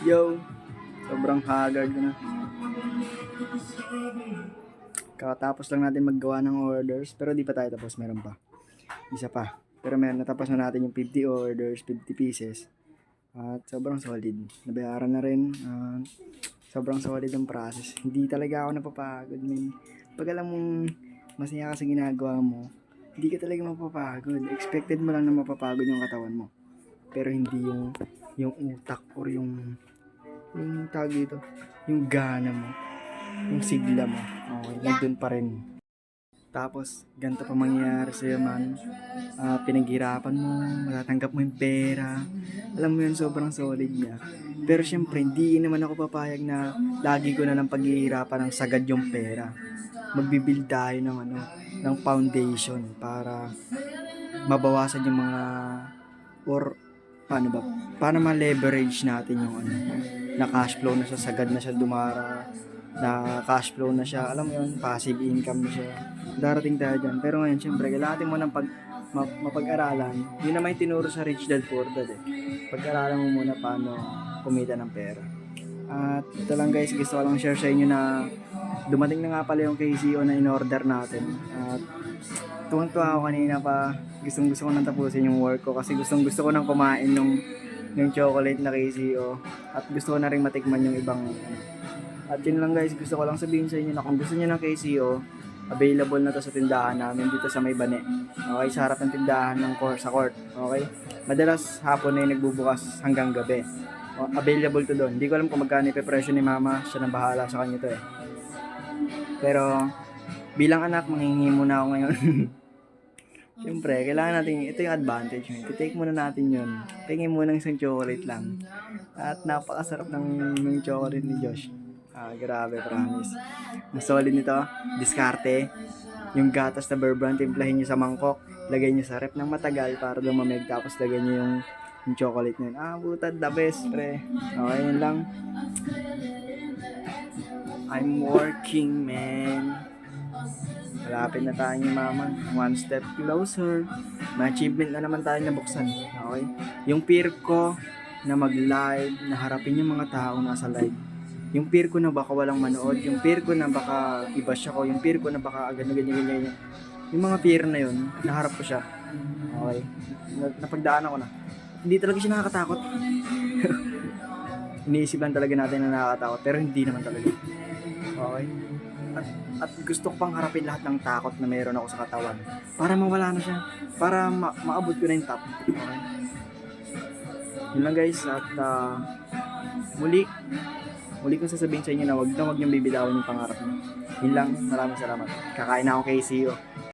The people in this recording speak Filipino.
Yo, sobrang haggard ko na. Kakatapos lang natin maggawa ng orders, pero di pa tayo tapos, meron pa. Isa pa. Pero meron, natapos na natin yung 50 orders, 50 pieces. At sobrang solid. Nabayaran na rin. Sobrang solid ang process. Hindi talaga ako napapagod, man. Pag alam mong masaya ka sa ginagawa mo, hindi ka talaga mapapagod. Expected mo lang na mapapagod yung katawan mo. Pero hindi yung utak or yung tawag dito, yung gana mo, yung sigla mo. Okay, nandun pa rin. Tapos, ganito pa mangyayari sa'yo, man. Pinaghirapan mo, matatanggap mo yung pera. Alam mo yun, sobrang solid niya. Pero syempre, hindi naman ako papayag na lagi ko na lang paghihirapan ng sagad yung pera. Magbibuild tayo ng ng foundation para mabawasan yung mga or paano ba? Paano ma-leverage natin yung na cash flow na siya, sagad na siya dumara, na cash flow na siya, alam mo yun, passive income na siya. Darating tayo dyan. Pero ngayon, syempre, kailangan natin mo ng mapag-aralan. Yun naman yung tinuro sa Rich Dad Poor Dad eh. Pag-aralan mo muna paano kumita ng pera. At ito lang guys, gusto ko lang share sa inyo na dumating na nga pala yung KCO na in-order natin. At tuwang-tuwa ako kanina pa. Gustong-gusto ko nang tapusin yung work ko kasi gustong-gusto ko nang kumain ng chocolate na KCO. At gusto ko na rin matikman yung ibang At yun lang guys, gusto ko lang sabihin sa inyo na kung gusto niyo ng KCO, available na to sa tindahan namin dito sa May Bane. Okay, sa harap ng tindahan ng sa court. Okay? Madalas hapon na yung nagbubukas hanggang gabi. Available to doon. Hindi ko alam kung magkano ipepresyo ni mama. Siya nang bahala sa kanya to eh. Pero bilang anak, manghingi muna ako ngayon. Siyempre, kailangan natin, ito yung advantage. I-take muna natin yun. Tingin muna ng isang chocolate lang. At napakasarap ng chocolate ni Josh. Grabe, promise. Ang solid nito, diskarte. Yung gatas na Bear Brand, timplahin nyo sa mangkok. Lagay nyo sa rep ng matagal para lumamig. Tapos lagay nyo yung chocolate nyo. Butad, the best, pre. Okay, yun lang. I'm working, man. Malapit na tayo ni mama. One step closer. May achievement na naman tayo nabuksan. Okay? Yung peer ko na mag-live, na harapin yung mga tao nasa live. Yung peer ko na baka walang manood. Yung peer ko na baka i-bash ako. Yung peer ko na baka ganyan. Yung mga peer na yun, naharap ko siya. Okay? Napagdaan ako na. Hindi talaga siya nakakatakot. Iniisip lang talaga natin na nakakatakot. Pero hindi naman talaga. Okay? At gusto ko pang harapin lahat ng takot na meron ako sa katawan. Para mawala na siya. Para maabot ko na yung top. Okay? Yun lang guys. At muli kong sasabihin sa inyo na wag niyong bibitawan yung pangarap niyo. Yun lang. Maraming salamat. Kakain na ako kay CEO.